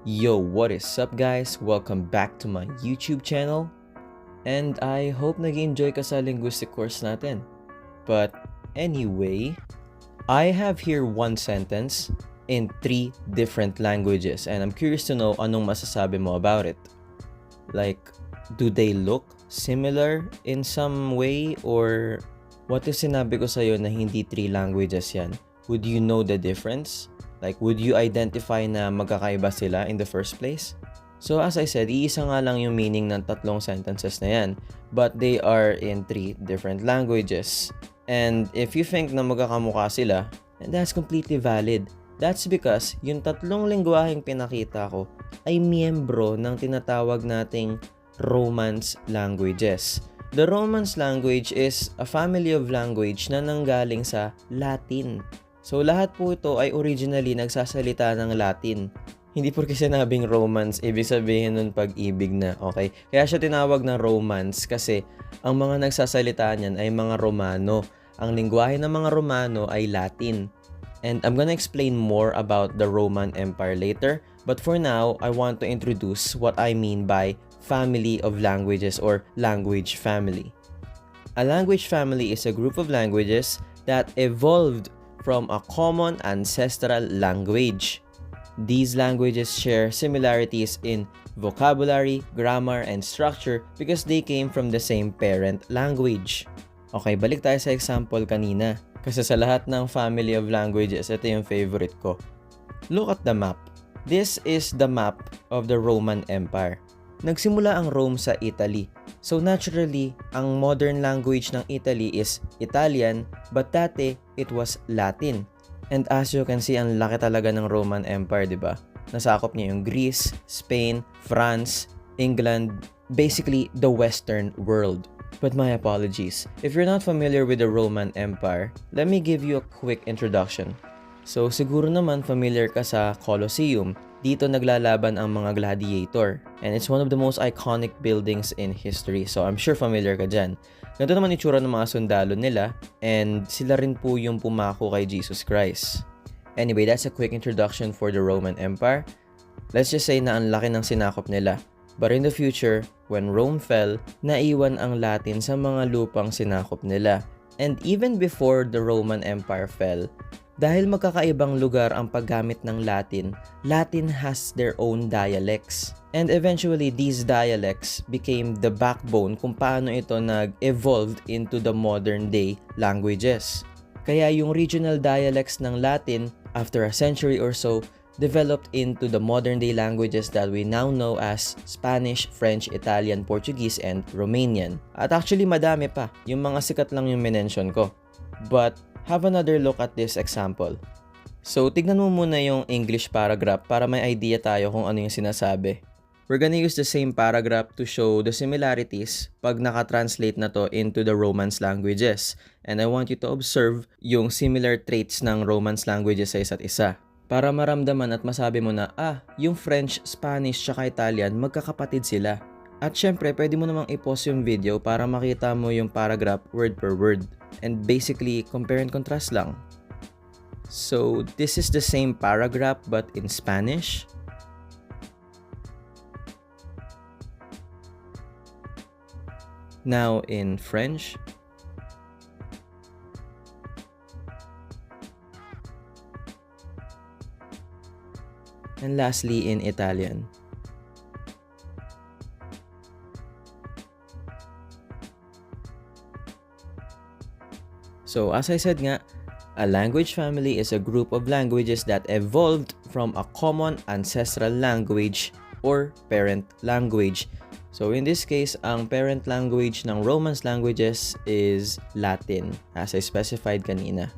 Yo, what is up guys? Welcome back to my YouTube channel. And I hope nag-enjoy ka sa linguistic course natin. But anyway, I have here one sentence in 3 different languages and I'm curious to know anong masasabi mo about it. Like, do they look similar in some way or what if sinabi ko sa'yo na hindi 3 languages yan? Would you know the difference? Like, would you identify na magkakaiba sila in the first place? So, as I said, iisa nga lang yung meaning ng 3 sentences na yan. But they are in 3 different languages. And if you think na magkakamukha sila, then that's completely valid. That's because yung 3 lengguwaheng pinakita ko ay miyembro ng tinatawag nating Romance languages. The Romance language is a family of language na nanggaling sa Latin. So, lahat po ito ay originally nagsasalita ng Latin. Hindi porque sinabing Romance, ibig sabihin nun pag-ibig na, okay? Kaya siya tinawag na Romance kasi ang mga nagsasalita niyan ay mga Romano. Ang lingwahe ng mga Romano ay Latin. And I'm gonna explain more about the Roman Empire later. But for now, I want to introduce what I mean by family of languages or language family. A language family is a group of languages that evolved from a common ancestral language. These languages share similarities in vocabulary, grammar, and structure because they came from the same parent language. Okay, balik tayo sa example kanina. Kasi sa lahat ng family of languages, ito yung favorite ko. Look at the map. This is the map of the Roman Empire. Nagsimula ang Rome sa Italy. So naturally, ang modern language ng Italy is Italian, but dati, it was Latin. And as you can see, ang laki talaga ng Roman Empire, di ba? Nasakop niya yung Greece, Spain, France, England, basically the Western world. But my apologies. If you're not familiar with the Roman Empire, let me give you a quick introduction. So siguro naman familiar ka sa Colosseum. Dito naglalaban ang mga gladiator. And it's one of the most iconic buildings in history. So I'm sure familiar ka dyan. Ganito naman itsura ng mga sundalo nila. And sila rin po yung pumako kay Jesus Christ. Anyway, that's a quick introduction for the Roman Empire. Let's just say na ang laki ng sinakop nila. But in the future, when Rome fell, naiwan ang Latin sa mga lupang sinakop nila. And even before the Roman Empire fell, dahil magkakaibang lugar ang paggamit ng Latin, Latin has their own dialects. And eventually, these dialects became the backbone kung paano ito nag-evolved into the modern day languages. Kaya yung regional dialects ng Latin, after a century or so, developed into the modern day languages that we now know as Spanish, French, Italian, Portuguese, and Romanian. At actually madami pa, yung mga sikat lang yung minention ko. But have another look at this example. So tignan mo muna yung English paragraph para may idea tayo kung ano yung sinasabi. We're gonna use the same paragraph to show the similarities pag naka-translate na to into the Romance languages. And I want you to observe yung similar traits ng Romance languages sa isa't isa. Para maramdaman at masabi mo na, yung French, Spanish, tsaka Italian, magkakapatid sila. At syempre, pwede mo namang i-pause yung video para makita mo yung paragraph word per word. And basically, compare and contrast lang. So, this is the same paragraph but in Spanish. Now in French. And lastly, in Italian. So, as I said nga, a language family is a group of languages that evolved from a common ancestral language or parent language. So, in this case, ang parent language ng Romance languages is Latin, as I specified kanina.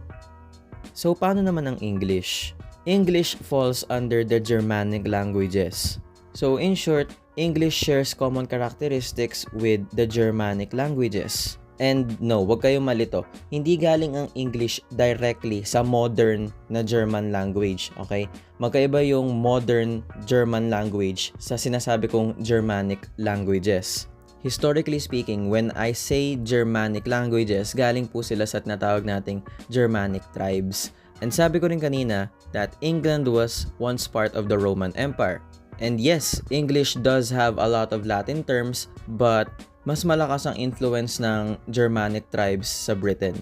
So, paano naman ang English? English falls under the Germanic languages. So, in short, English shares common characteristics with the Germanic languages. And no, wag kayong malito. Hindi galing ang English directly sa modern na German language, okay? Magkaiba yung modern German language sa sinasabi kong Germanic languages. Historically speaking, when I say Germanic languages, galing po sila sa tinatawag nating Germanic tribes. And sabi ko rin kanina that England was once part of the Roman Empire. And yes, English does have a lot of Latin terms, but mas malakas ang influence ng Germanic tribes sa Britain.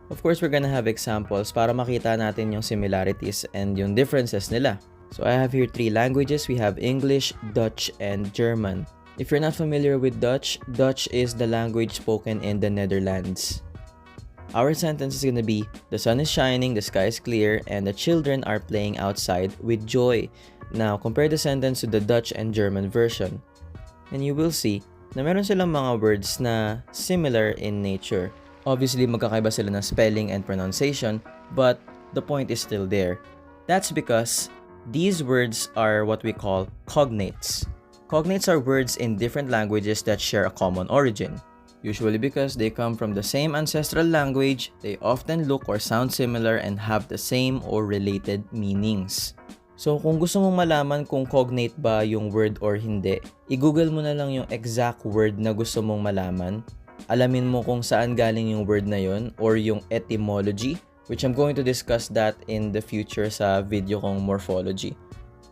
Of course, we're gonna have examples para makita natin yung similarities and yung differences nila. So I have here 3 languages. We have English, Dutch, and German. If you're not familiar with Dutch, Dutch is the language spoken in the Netherlands. Our sentence is gonna be, the sun is shining, the sky is clear, and the children are playing outside with joy. Now, compare the sentence to the Dutch and German version. And you will see na meron silang mga words na similar in nature. Obviously, magkakaiba sila ng spelling and pronunciation, but the point is still there. That's because these words are what we call cognates. Cognates are words in different languages that share a common origin. Usually because they come from the same ancestral language, they often look or sound similar and have the same or related meanings. So kung gusto mong malaman kung cognate ba yung word or hindi, i-google mo na lang yung exact word na gusto mong malaman. Alamin mo kung saan galing yung word na yun or yung etymology, which I'm going to discuss that in the future sa video kong morphology.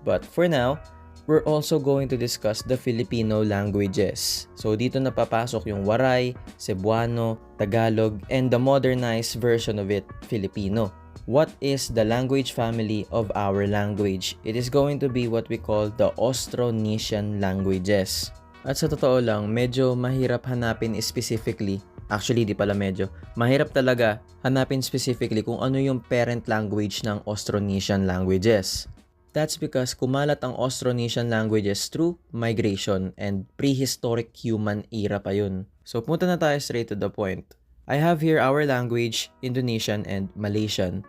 But for now, we're also going to discuss the Filipino languages. So dito napapasok yung Waray, Cebuano, Tagalog, and the modernized version of it, Filipino. What is the language family of our language? It is going to be what we call the Austronesian languages. At sa totoo lang, medyo mahirap hanapin specifically. Actually, di pala medyo. Mahirap talaga hanapin specifically kung ano yung parent language ng Austronesian languages. That's because kumalat ang Austronesian languages through migration and prehistoric human era pa yun. So punta na tayo straight to the point. I have here our language, Indonesian and Malaysian.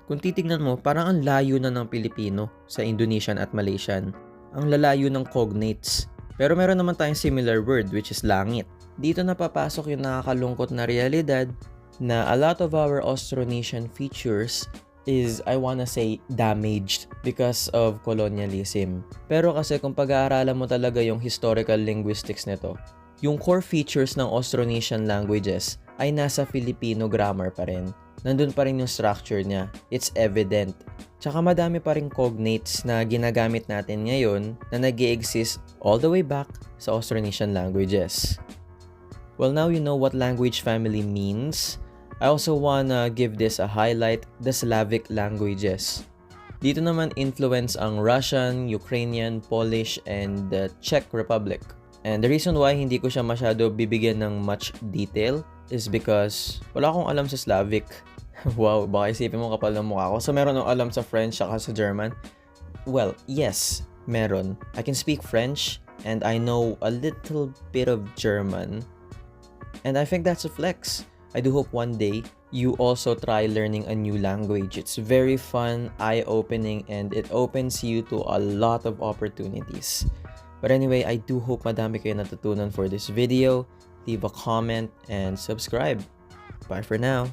Kung titignan mo, parang ang layo na ng Pilipino sa Indonesian at Malaysian. Ang lalayo ng cognates. Pero meron naman tayong similar word which is langit. Dito napapasok yung nakakalungkot na realidad na a lot of our Austronesian features is, I wanna say, damaged because of colonialism. Pero kasi kung pag-aaralan mo talaga yung historical linguistics nito, yung core features ng Austronesian languages ay nasa Filipino grammar pa rin. Nandun pa rin yung structure niya. It's evident. Tsaka madami pa rin cognates na ginagamit natin ngayon na nag-i-exist all the way back sa Austronesian languages. Well, now you know what language family means. I also wanna give this a highlight, the Slavic languages. Dito naman influence ang Russian, Ukrainian, Polish, and the Czech Republic. And the reason why hindi ko siya masyado bibigyan ng much detail is because wala akong alam sa Slavic. Wow, baka isipin mo kapal ng mukha ko. So meron akong alam sa French saka sa German? Well, yes, meron. I can speak French and I know a little bit of German. And I think that's a flex. I do hope one day you also try learning a new language. It's very fun, eye-opening, and it opens you to a lot of opportunities. But anyway, I do hope madami kayo natutunan for this video. Leave a comment and subscribe. Bye for now.